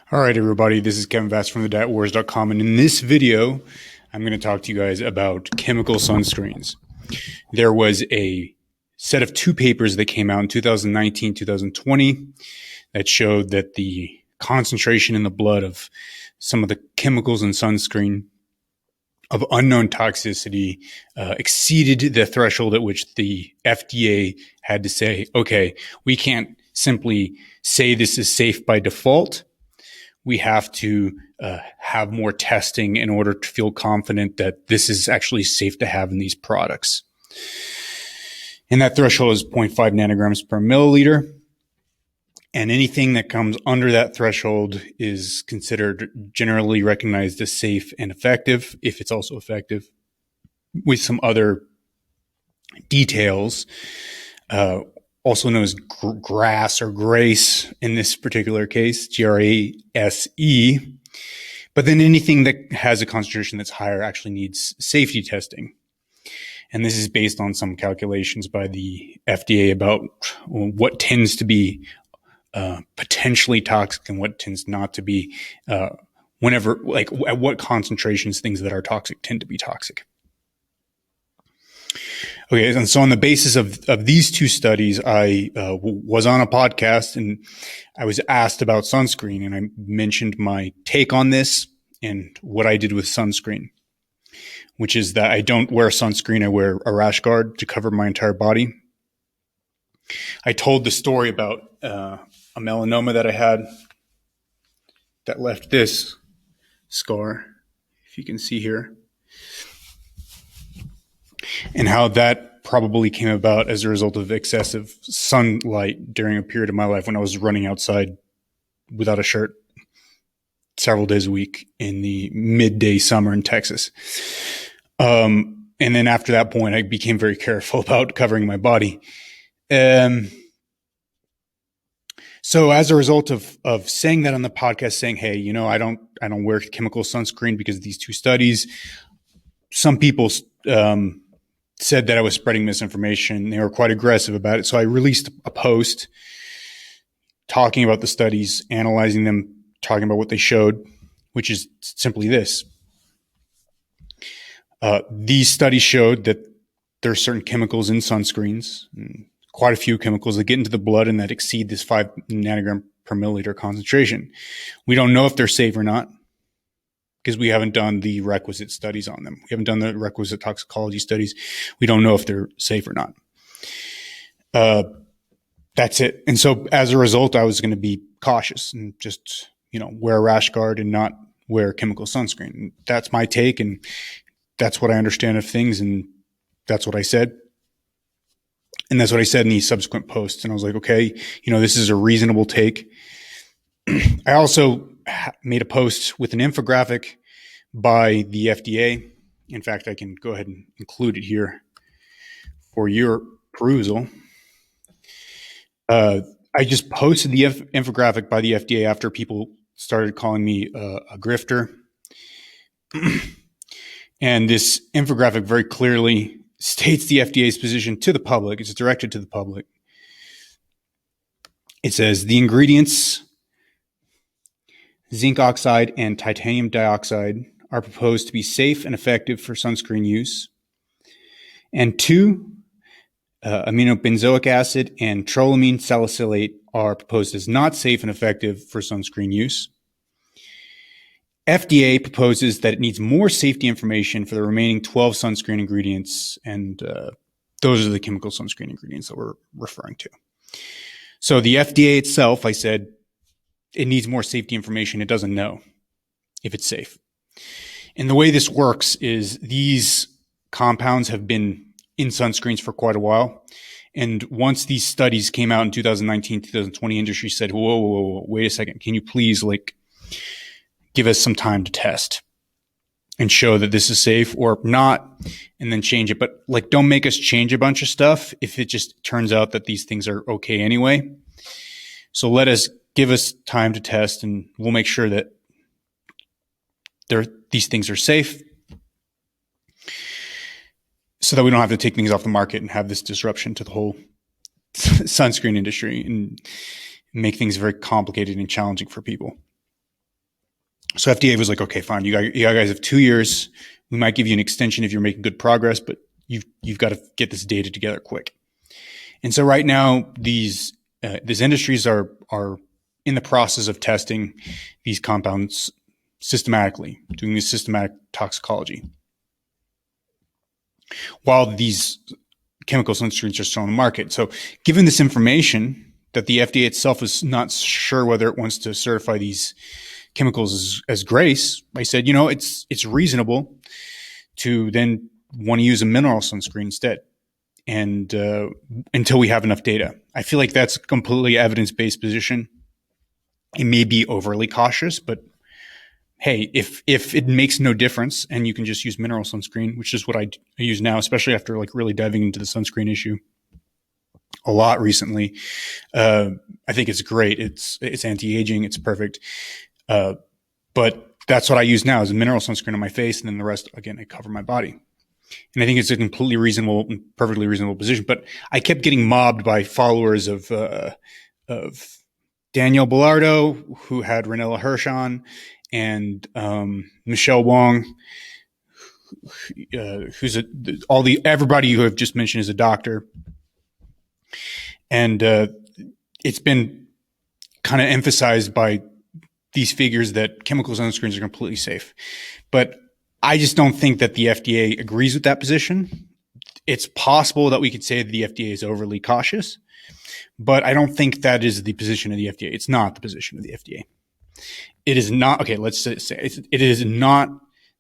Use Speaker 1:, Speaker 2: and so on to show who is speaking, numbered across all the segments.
Speaker 1: All right, everybody, this is Kevin Vass from thedietwars.com, and in this video, I'm going to talk to you guys about chemical sunscreens. There was a set of two papers that came out in 2019, 2020 that showed that the concentration in the blood of some of the chemicals in sunscreen of unknown toxicity exceeded the threshold at which the FDA had to say, okay, we can't simply say this is safe by default. We have to have more testing in order to feel confident that this is actually safe to have in these products. And that threshold is 0.5 nanograms per milliliter. And anything that comes under that threshold is considered generally recognized as safe and effective, if it's also effective, with some other details, also known as GRASE or GRASE in this particular case, GRASE. But then anything that has a concentration that's higher actually needs safety testing. And this is based on some calculations by the FDA about what tends to be potentially toxic and what tends not to be, whenever, like at what concentrations things that are toxic tend to be toxic. Okay, and so on the basis of these two studies, I was on a podcast and I was asked about sunscreen, and I mentioned my take on this and what I did with sunscreen, which is that I don't wear sunscreen. I wear a rash guard to cover my entire body. I told the story about a melanoma that I had that left this scar, if you can see here, and how that probably came about as a result of excessive sunlight during a period of my life when I was running outside without a shirt several days a week in the midday summer in Texas. And then after that point, I became very careful about covering my body. So as a result of saying that on the podcast, saying, hey, you know, I don't wear chemical sunscreen because of these two studies, some people said that I was spreading misinformation. They were quite aggressive about it. So I released a post talking about the studies, analyzing them, talking about what they showed, which is simply this. These studies showed that there are certain chemicals in sunscreens, quite a few chemicals that get into the blood and that exceed this 5 nanogram per milliliter concentration. We don't know if they're safe or not, because we haven't done the requisite studies on them. We haven't done the requisite toxicology studies. We don't know if they're safe or not. That's it. And so as a result, I was going to be cautious and just, wear a rash guard and not wear chemical sunscreen. And that's my take, and that's what I understand of things, and that's what I said. And that's what I said in the subsequent posts. And I was like, okay, this is a reasonable take. I also made a post with an infographic by the FDA. In fact, I can go ahead and include it here for your perusal. I just posted the infographic by the FDA after people started calling me a grifter. And this infographic very clearly states the FDA's position to the public. It's directed to the public. It says the ingredients, zinc oxide and titanium dioxide, are proposed to be safe and effective for sunscreen use. And 2, aminobenzoic acid and trolamine salicylate are proposed as not safe and effective for sunscreen use. FDA proposes that it needs more safety information for the remaining 12 sunscreen ingredients, and those are the chemical sunscreen ingredients that we're referring to. So the FDA itself, I said, it needs more safety information. It doesn't know if it's safe. And the way this works is these compounds have been in sunscreens for quite a while. And once these studies came out in 2019, 2020, industry said, whoa, wait a second. Can you please give us some time to test and show that this is safe or not, and then change it. But don't make us change a bunch of stuff if it just turns out that these things are okay anyway. So give us time to test, and we'll make sure that these things are safe, so that we don't have to take things off the market and have this disruption to the whole sunscreen industry and make things very complicated and challenging for people. So FDA was like, okay, fine. You guys have 2 years. We might give you an extension if you're making good progress, but you've got to get this data together quick. And so right now, these industries are in the process of testing these compounds systematically, doing this systematic toxicology, while these chemical sunscreens are still on the market. So given this information that the FDA itself is not sure whether it wants to certify these chemicals as GRASE, I said, it's reasonable to then want to use a mineral sunscreen instead. And until we have enough data, I feel like that's a completely evidence-based position. It may be overly cautious, but hey, if it makes no difference and you can just use mineral sunscreen, which is what I use now, especially after like really diving into the sunscreen issue a lot recently, I think it's great. It's anti-aging. It's perfect. But that's what I use now is a mineral sunscreen on my face, and then the rest, again, I cover my body. And I think it's a completely reasonable, perfectly reasonable position. But I kept getting mobbed by followers of Danielle Bellardo, who had Ranella Hirsch on, and Michelle Wong, who's everybody you have just mentioned is a doctor. And it's been kind of emphasized by these figures that chemical sunscreens are completely safe. But I just don't think that the FDA agrees with that position. It's possible that we could say that the FDA is overly cautious, but I don't think that is the position of the FDA. It's not the position of the FDA. It is not, okay, let's say it is not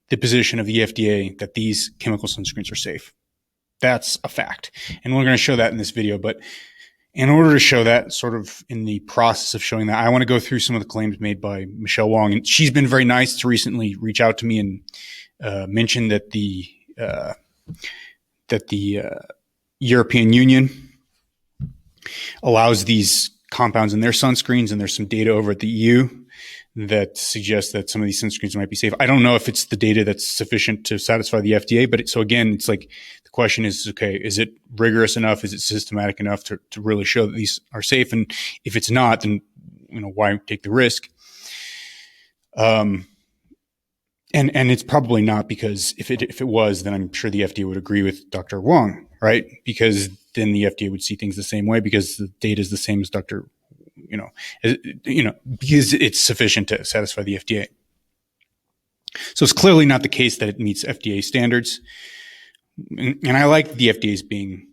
Speaker 1: the position of the FDA that these chemical sunscreens are safe. That's a fact. And we're going to show that in this video. But in order to show that, sort of in the process of showing that, I want to go through some of the claims made by Michelle Wong. And she's been very nice to recently reach out to me and mention that the European Union allows these compounds in their sunscreens, and there's some data over at the EU that suggests that some of these sunscreens might be safe. I don't know if it's the data that's sufficient to satisfy the FDA, but so again, it's like the question is, okay, is it rigorous enough? Is it systematic enough to really show that these are safe? And if it's not, then why take the risk? And it's probably not, because if it was, then I'm sure the FDA would agree with Dr. Wong, right? Because then the FDA would see things the same way, because the data is the same as because it's sufficient to satisfy the FDA. So it's clearly not the case that it meets FDA standards. And I like the FDA's being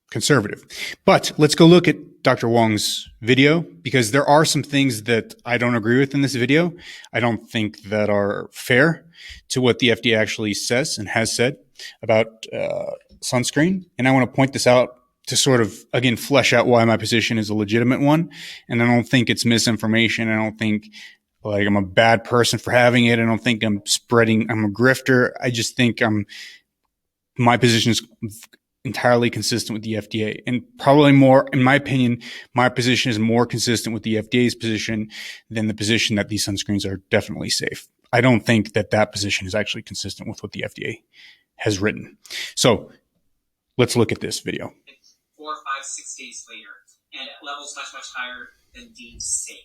Speaker 1: conservative. But let's go look at Dr. Wong's video, because there are some things that I don't agree with in this video. I don't think that are fair to what the FDA actually says and has said about sunscreen. And I want to point this out to sort of, again, flesh out why my position is a legitimate one. And I don't think it's misinformation. I don't think like I'm a bad person for having it. I don't think I'm a grifter. I just think my position is entirely consistent with the FDA, and probably more, in my opinion, my position is more consistent with the FDA's position than the position that these sunscreens are definitely safe. I don't think that position is actually consistent with what the FDA has written. So let's look at this video.
Speaker 2: 4, 5, 6 days later, and at levels much, much higher than deemed safe.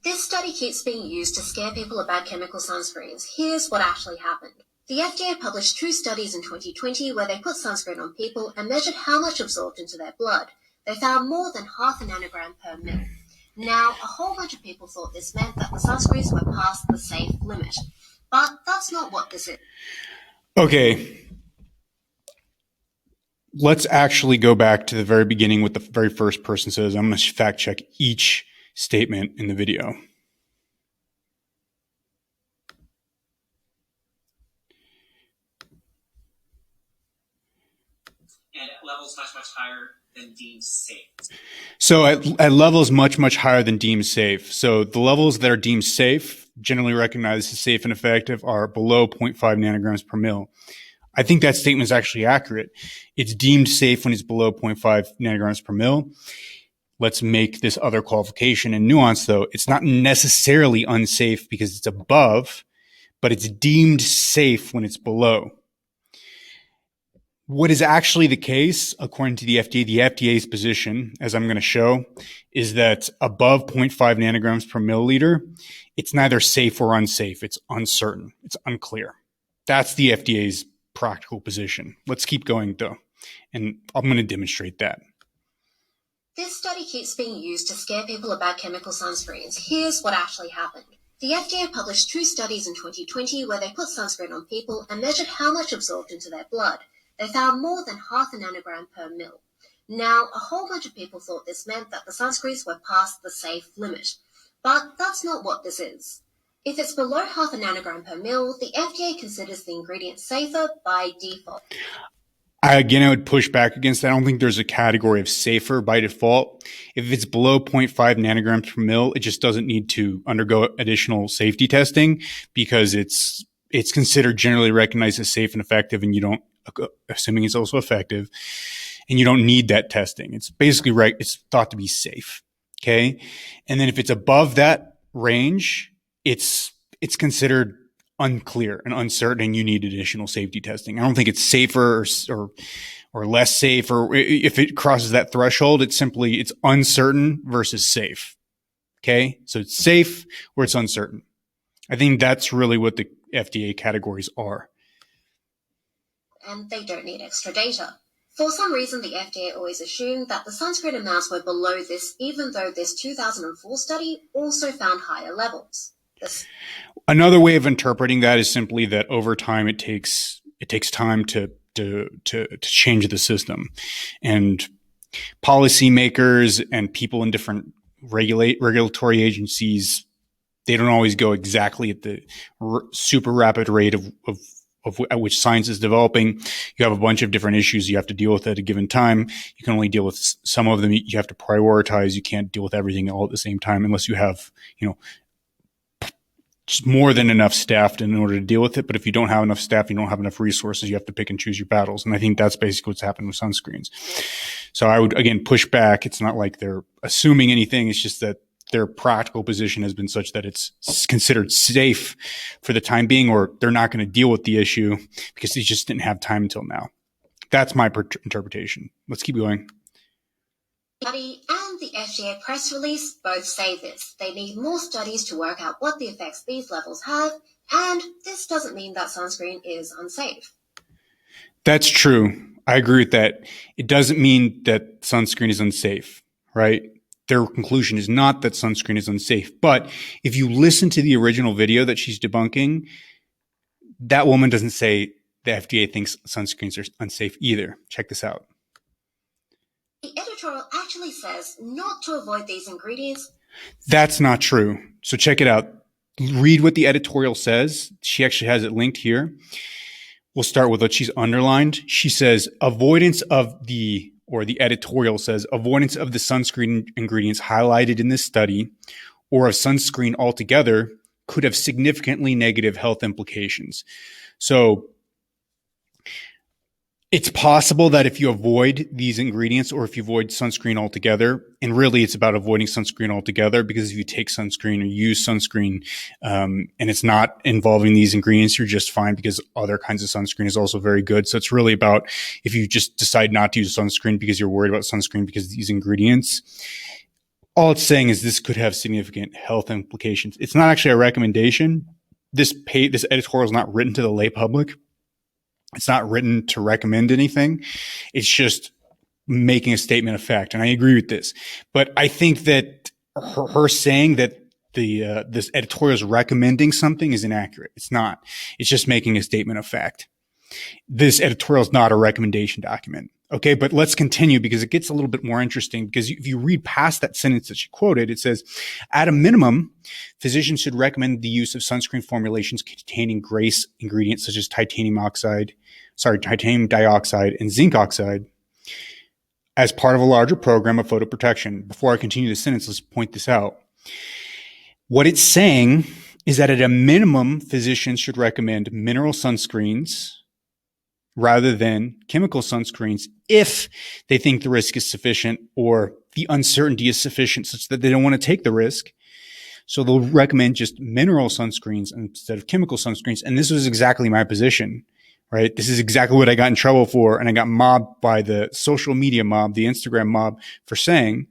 Speaker 3: This study keeps being used to scare people about chemical sunscreens. Here's what actually happened. The FDA published 2 studies in 2020 where they put sunscreen on people and measured how much absorbed into their blood. They found more than half a nanogram per mil. Now, a whole bunch of people thought this meant that the sunscreens were past the safe limit. But that's not what this is.
Speaker 1: Okay. Let's actually go back to the very beginning, what the very first person says. I'm going to fact check each statement in the video.
Speaker 2: And at levels much, much higher than deemed safe.
Speaker 1: So at levels much, much higher than deemed safe. So the levels that are deemed safe, generally recognized as safe and effective, are below 0.5 nanograms per mil. I think that statement is actually accurate. It's deemed safe when it's below 0.5 nanograms per mil. Let's make this other qualification and nuance, though. It's not necessarily unsafe because it's above, but it's deemed safe when it's below. What is actually the case, according to the FDA's position, as I'm going to show, is that above 0.5 nanograms per milliliter, it's neither safe or unsafe. It's uncertain. It's unclear. That's the FDA's practical position. Let's keep going, though, and I'm going to demonstrate that.
Speaker 3: This study keeps being used to scare people about chemical sunscreens. Here's what actually happened. The FDA published 2 studies in 2020 where they put sunscreen on people and measured how much absorbed into their blood. They found more than half a nanogram per mil. Now, a whole bunch of people thought this meant that the sunscreens were past the safe limit. But that's not what this is. If it's below half a nanogram per mil, the FDA considers the ingredient safer by default.
Speaker 1: I would push back against that. I don't think there's a category of safer by default. If it's below 0.5 nanograms per mil, it just doesn't need to undergo additional safety testing because it's considered generally recognized as safe and effective, and you don't, assuming it's also effective, and you don't need that testing. It's basically right. It's thought to be safe. Okay. And then if it's above that range, it's considered unclear and uncertain, and you need additional safety testing. I don't think it's safer or less safe, or if it crosses that threshold, it's uncertain versus safe. Okay. So it's safe or it's uncertain. I think that's really what the FDA categories are.
Speaker 3: And they don't need extra data. For some reason, the FDA always assumed that the sunscreen amounts were below this, even though this 2004 study also found higher levels.
Speaker 1: Another way of interpreting that is simply that over time it takes time to change the system, and policymakers and people in different regulatory agencies, they don't always go exactly at the super rapid rate of at which science is developing. You have a bunch of different issues you have to deal with at a given time. You can only deal with some of them. You have to prioritize. You can't deal with everything all at the same time unless you have, just more than enough staff in order to deal with it. But if you don't have enough staff, you don't have enough resources, you have to pick and choose your battles. And I think that's basically what's happened with sunscreens. So I would, again, push back. It's not like they're assuming anything. It's just that their practical position has been such that it's considered safe for the time being, or they're not going to deal with the issue because they just didn't have time until now. That's my interpretation. Let's keep going.
Speaker 3: Study and the FDA press release both say this. They need more studies to work out what the effects these levels have, and this doesn't mean that sunscreen is unsafe.
Speaker 1: That's true. I agree with that. It doesn't mean that sunscreen is unsafe, right? Their conclusion is not that sunscreen is unsafe. But if you listen to the original video that she's debunking, that woman doesn't say the FDA thinks sunscreens are unsafe either. Check this out.
Speaker 3: The editorial actually says not to avoid these ingredients.
Speaker 1: That's not true. So check it out. Read what the editorial says. She actually has it linked here. We'll start with what she's underlined. She says the editorial says avoidance of the sunscreen ingredients highlighted in this study or of sunscreen altogether could have significantly negative health implications. So it's possible that if you avoid these ingredients or if you avoid sunscreen altogether, and really it's about avoiding sunscreen altogether, because if you take sunscreen or use sunscreen and it's not involving these ingredients, you're just fine because other kinds of sunscreen is also very good. So it's really about if you just decide not to use sunscreen because you're worried about sunscreen because of these ingredients. All it's saying is this could have significant health implications. It's not actually a recommendation. This editorial is not written to the lay public. It's not written to recommend anything. It's just making a statement of fact. And I agree with this. But I think that her saying that this editorial is recommending something is inaccurate. It's not. It's just making a statement of fact. This editorial is not a recommendation document. Okay, but let's continue because it gets a little bit more interesting, because if you read past that sentence that she quoted, it says, at a minimum, physicians should recommend the use of sunscreen formulations containing GRASE ingredients such as titanium dioxide and zinc oxide as part of a larger program of photoprotection. Before I continue the sentence, let's point this out. What it's saying is that at a minimum, physicians should recommend mineral sunscreens rather than chemical sunscreens if they think the risk is sufficient or the uncertainty is sufficient such that they don't want to take the risk. So they'll recommend just mineral sunscreens instead of chemical sunscreens. And this was exactly my position, right? This is exactly what I got in trouble for. And I got mobbed by the social media mob, the Instagram mob, for saying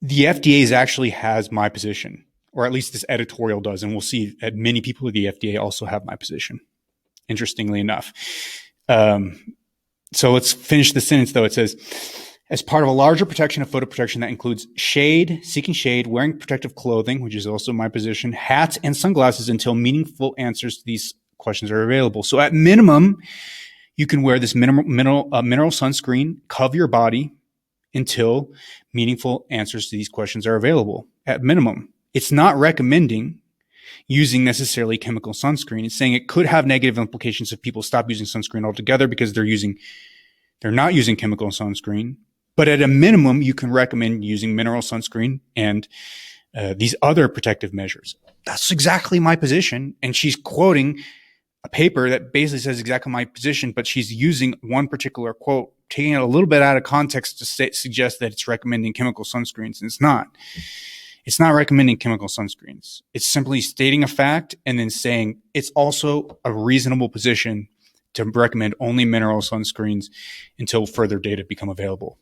Speaker 1: the FDA actually has my position, or at least this editorial does. And we'll see that many people at the FDA also have my position, interestingly enough. So let's finish the sentence, though. It says, as part of a larger protection of photo protection that includes shade, seeking shade, wearing protective clothing, which is also my position, hats, and sunglasses until meaningful answers to these questions are available. So at minimum, you can wear this mineral sunscreen, cover your body until meaningful answers to these questions are available. At minimum, it's not recommending using necessarily chemical sunscreen. It's saying it could have negative implications if people stop using sunscreen altogether because they're not using chemical sunscreen. But at a minimum, you can recommend using mineral sunscreen and these other protective measures. That's exactly my position. And she's quoting a paper that basically says exactly my position, but she's using one particular quote, taking it a little bit out of context to suggest that it's recommending chemical sunscreens. And it's not. It's not recommending chemical sunscreens. It's simply stating a fact and then saying it's also a reasonable position to recommend only mineral sunscreens until further data become available.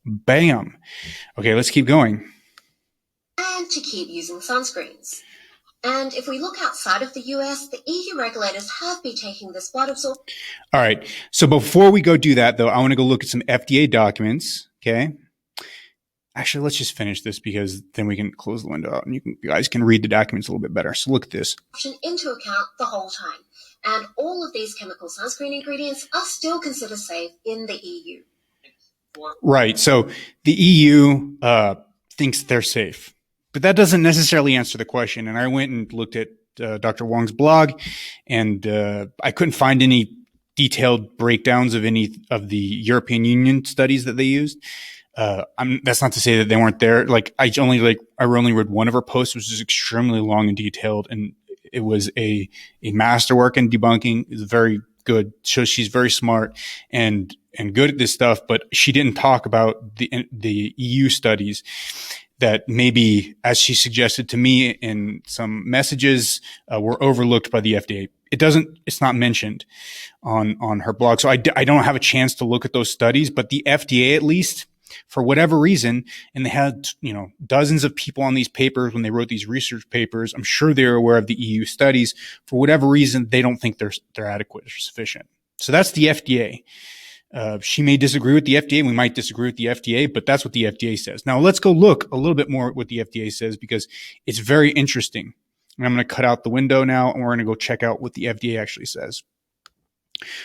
Speaker 1: Bam. Okay, let's keep going.
Speaker 3: And to keep using sunscreens. And if we look outside of the US, the EU regulators have been taking this blood absorption.
Speaker 1: All right. So before we go do that, though, I want to go look at some FDA documents. Okay. Actually, let's just finish this because then we can close the window out and you guys can read the documents a little bit better. So look at this.
Speaker 3: Into account the whole time. And all of these chemical sunscreen ingredients are still considered safe in the EU.
Speaker 1: Right. So the EU thinks they're safe, but that doesn't necessarily answer the question. And I went and looked at Dr. Wong's blog, and I couldn't find any detailed breakdowns of any of the European Union studies that they used. That's not to say that they weren't there. I only read one of her posts, which is extremely long and detailed, and it was a masterwork in debunking. It's very good. Shows she's very smart and good at this stuff, but she didn't talk about the EU studies that maybe, as she suggested to me in some messages, were overlooked by the FDA. It's not mentioned on her blog. So I don't have a chance to look at those studies, but the FDA, at least, for whatever reason, and they had, dozens of people on these papers when they wrote these research papers. I'm sure they're aware of the EU studies. For whatever reason, they don't think they're adequate or sufficient. So that's the FDA. She may disagree with the FDA. We might disagree with the FDA, but that's what the FDA says. Now let's go look a little bit more at what the FDA says, because it's very interesting. And I'm going to cut out the window now, and we're going to go check out what the FDA actually says.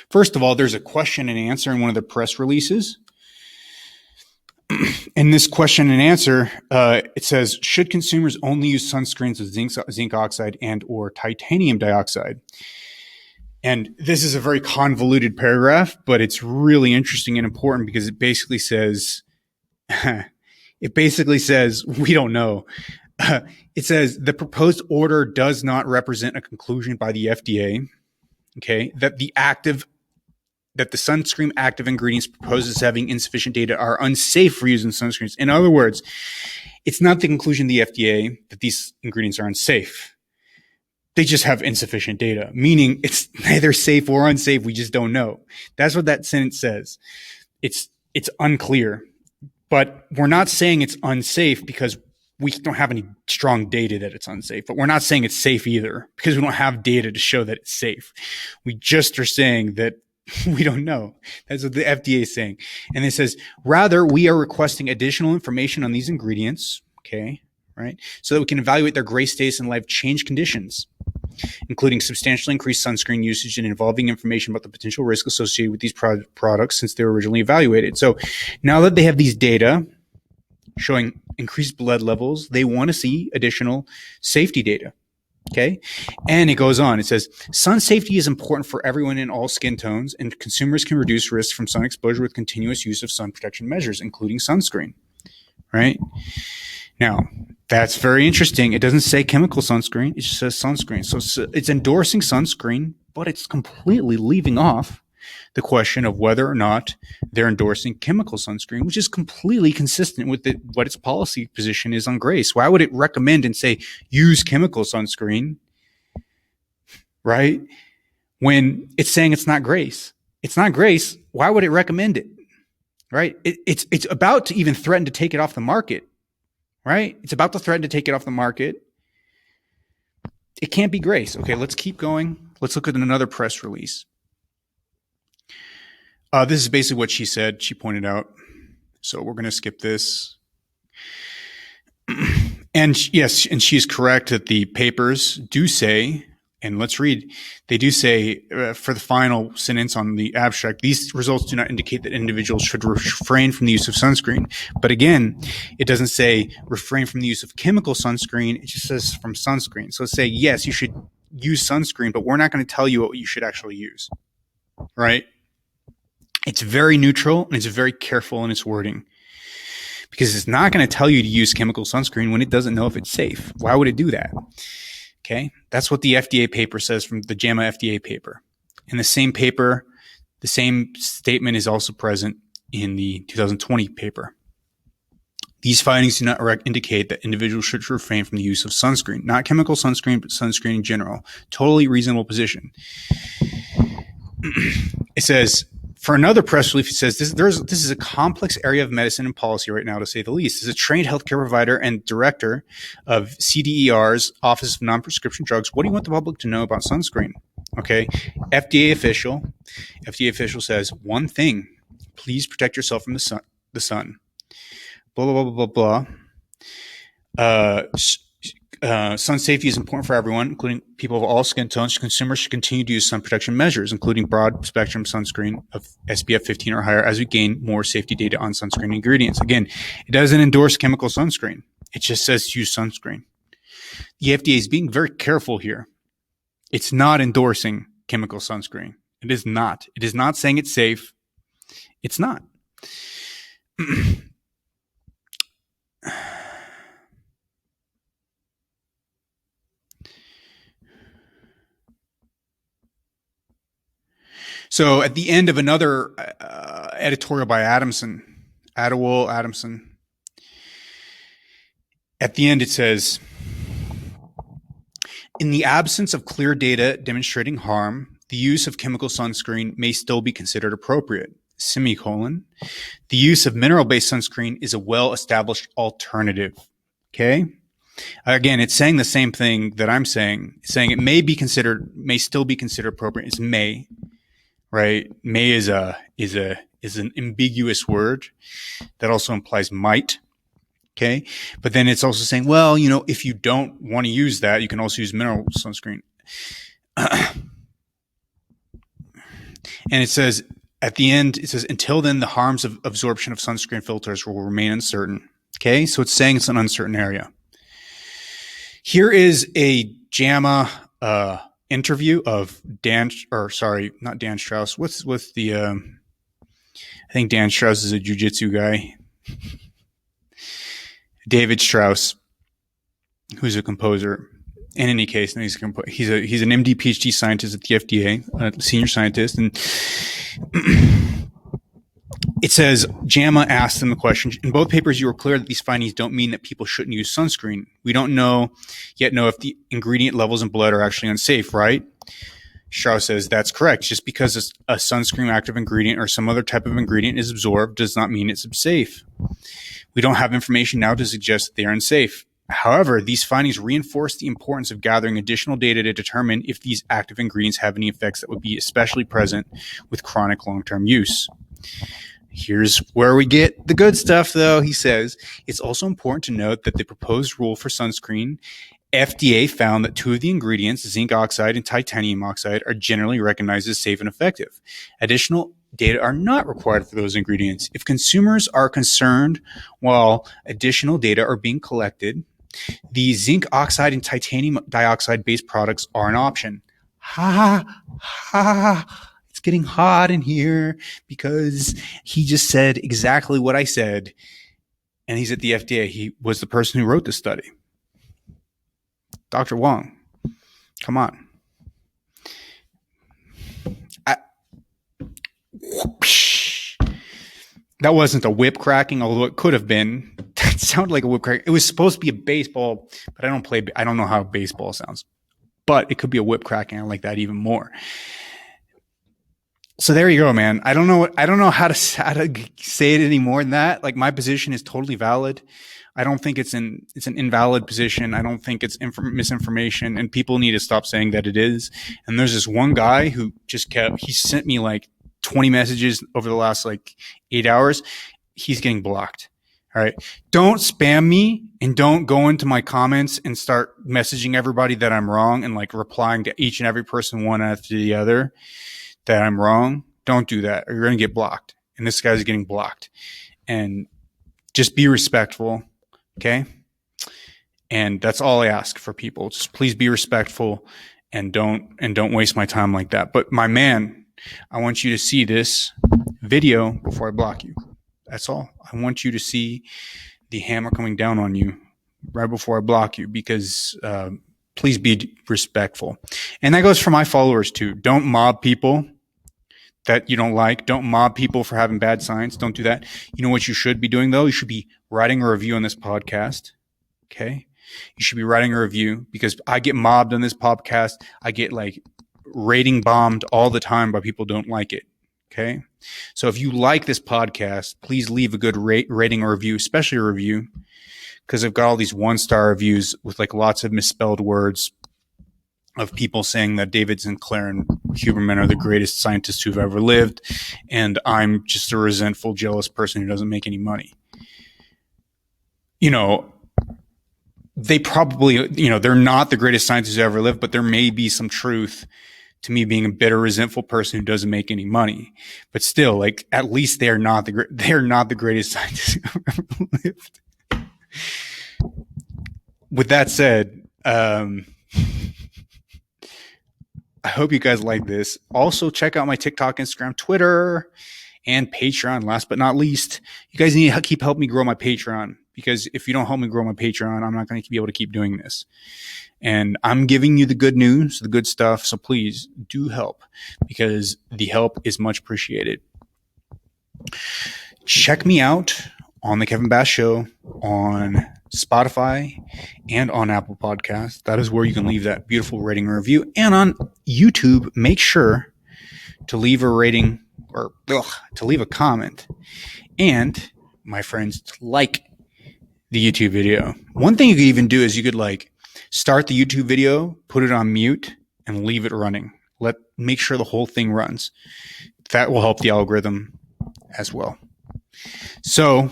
Speaker 1: First of all, there's a question and answer in one of the press releases. In this question and answer, it says, should consumers only use sunscreens with zinc oxide and or titanium dioxide? And this is a very convoluted paragraph, but it's really interesting and important because it basically says, we don't know. It says the proposed order does not represent a conclusion by the FDA, okay, that the sunscreen active ingredients proposed as having insufficient data are unsafe for use in sunscreens. In other words, it's not the conclusion of the FDA that these ingredients are unsafe. They just have insufficient data, meaning it's neither safe or unsafe. We just don't know. That's what that sentence says. It's unclear, but we're not saying it's unsafe because we don't have any strong data that it's unsafe, but we're not saying it's safe either because we don't have data to show that it's safe. We just are saying that we don't know. That's what the FDA is saying. And it says, rather, we are requesting additional information on these ingredients, okay, right, so that we can evaluate their GRASE status and life change conditions, including substantially increased sunscreen usage and involving information about the potential risk associated with these products since they were originally evaluated. So now that they have these data showing increased blood levels, they want to see additional safety data. Okay. And it goes on. It says, sun safety is important for everyone in all skin tones, and consumers can reduce risk from sun exposure with continuous use of sun protection measures, including sunscreen. Right? Now, that's very interesting. It doesn't say chemical sunscreen. It just says sunscreen. So it's endorsing sunscreen, but it's completely leaving off the question of whether or not they're endorsing chemical sunscreen, which is completely consistent with what its policy position is on GRASE. Why would it recommend and say use chemical sunscreen, right, when it's saying it's not GRASE. It's not GRASE. Why would it recommend it? Right? It's about to even threaten to take it off the market. Right? It's about to threaten to take it off the market. It can't be GRASE. Okay, let's keep going. Let's look at another press release. This is basically what she said. She pointed out. So we're going to skip this. And yes, and she's correct that the papers do say, and let's read, they do say for the final sentence on the abstract, these results do not indicate that individuals should refrain from the use of sunscreen. But again, it doesn't say refrain from the use of chemical sunscreen. It just says from sunscreen. So say, yes, you should use sunscreen, but we're not going to tell you what you should actually use, right? It's very neutral and it's very careful in its wording, because it's not going to tell you to use chemical sunscreen when it doesn't know if it's safe. Why would it do that? Okay, that's what the FDA paper says from the JAMA FDA paper. In the same paper, the same statement is also present in the 2020 paper. These findings do not indicate that individuals should refrain from the use of sunscreen, not chemical sunscreen, but sunscreen in general. Totally reasonable position. It says, for another press release, it says this is a complex area of medicine and policy right now, to say the least. As a trained healthcare provider and director of CDER's Office of Non-Prescription Drugs, what do you want the public to know about sunscreen? Okay, FDA official says one thing: please protect yourself from the sun. Blah blah blah blah blah. Sun safety is important for everyone, including people of all skin tones. Consumers should continue to use sun protection measures, including broad spectrum sunscreen of SPF 15 or higher, as we gain more safety data on sunscreen ingredients. Again, it doesn't endorse chemical sunscreen. It just says use sunscreen. The FDA is being very careful here. It's not endorsing chemical sunscreen. It is not. It is not saying it's safe. It's not. So at the end of another editorial by Adamson, at the end it says, in the absence of clear data demonstrating harm, the use of chemical sunscreen may still be considered appropriate. Semicolon. The use of mineral-based sunscreen is a well-established alternative. Okay? Again, it's saying the same thing that I'm saying. It's saying it may still be considered appropriate. It's may. Right? May is an ambiguous word that also implies might. Okay. But then it's also saying, well, if you don't want to use that, you can also use mineral sunscreen. And it says at the end, it says, until then, the harms of absorption of sunscreen filters will remain uncertain. Okay. So it's saying it's an uncertain area. Here is a JAMA, interview of not Dan Strauss. What's the, I think Dan Strauss is a jiu-jitsu guy. David Strauss, who's a composer. In any case, he's an MD PhD scientist at the FDA, a senior scientist. And it says, JAMA asked them the question, in both papers, you were clear that these findings don't mean that people shouldn't use sunscreen. We don't yet know if the ingredient levels in blood are actually unsafe, right? Strauss says, that's correct. Just because a sunscreen active ingredient or some other type of ingredient is absorbed does not mean it's safe. We don't have information now to suggest that they are unsafe. However, these findings reinforce the importance of gathering additional data to determine if these active ingredients have any effects that would be especially present with chronic long-term use. Here's where we get the good stuff, though. He says, it's also important to note that the proposed rule for sunscreen, FDA found that two of the ingredients, zinc oxide and titanium oxide, are generally recognized as safe and effective. Additional data are not required for those ingredients. If consumers are concerned while additional data are being collected, the zinc oxide and titanium dioxide based products are an option. Ha ha. It's getting hot in here because he just said exactly what I said, and he's at the FDA. He was the person who wrote this study. Dr. Wong, come on. That wasn't a whip cracking, although it could have been. That sounded like a whip crack. It was supposed to be a baseball, but I don't know how baseball sounds. But it could be a whip cracking. I like that even more. So there you go, man. I don't know how to say it any more than that. Like, my position is totally valid. I don't think it's an invalid position. I don't think it's misinformation, and people need to stop saying that it is. And there's this one guy who he sent me like 20 messages over the last like 8 hours. He's getting blocked. All right. Don't spam me, and don't go into my comments and start messaging everybody that I'm wrong and like replying to each and every person one after the other that I'm wrong. Don't do that, or you're going to get blocked. And this guy's getting blocked. And just be respectful. Okay. And that's all I ask for people. Just please be respectful, and don't waste my time like that. But my man, I want you to see this video before I block you. That's all. I want you to see the hammer coming down on you right before I block you, because please be respectful. And that goes for my followers too. Don't mob people that you don't like. Don't mob people for having bad science. Don't do that. You know what you should be doing, though? You should be writing a review on this podcast. Okay? You should be writing a review, because I get mobbed on this podcast. I get like rating bombed all the time by people who don't like it. Okay? So if you like this podcast, please leave a good rating or review, especially a review, because I've got all these 1-star reviews with like lots of misspelled words of people saying that David Sinclair and Huberman are the greatest scientists who've ever lived, and I'm just a resentful, jealous person who doesn't make any money. You know, they probably, they're not the greatest scientists who ever lived, but there may be some truth to me being a bitter, resentful person who doesn't make any money. But still, like, at least they're not the greatest scientists who ever lived. With that said, I hope you guys like this. Also, check out my TikTok, Instagram, Twitter, and Patreon. Last but not least, you guys need to keep helping me grow my Patreon, because if you don't help me grow my Patreon, I'm not going to be able to keep doing this. And I'm giving you the good news, the good stuff. So please do help, because the help is much appreciated. Check me out on The Kevin Bass Show on Spotify and on Apple Podcasts. That is where you can leave that beautiful rating and review. And on YouTube, make sure to leave a rating, or to leave a comment. And, my friends, like the YouTube video. One thing you could even do is you could like start the YouTube video, put it on mute, and leave it running. Make sure the whole thing runs. That will help the algorithm as well. So,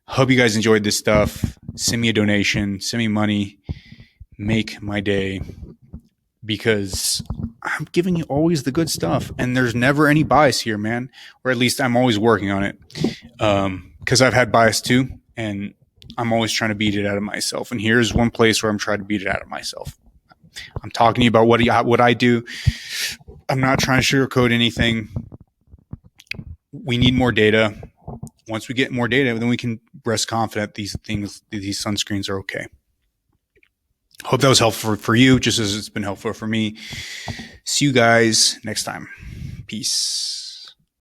Speaker 1: hope you guys enjoyed this stuff. Send me a donation, send me money, make my day, because I'm giving you always the good stuff, and there's never any bias here, man. Or at least I'm always working on it, because I've had bias too, and I'm always trying to beat it out of myself. And here's one place where I'm trying to beat it out of myself. I'm talking to you about what I do. I'm not trying to sugarcoat anything. We need more data. Once we get more data, then we can rest confident these sunscreens are okay. Hope that was helpful for you, just as it's been helpful for me. See you guys next time. Peace.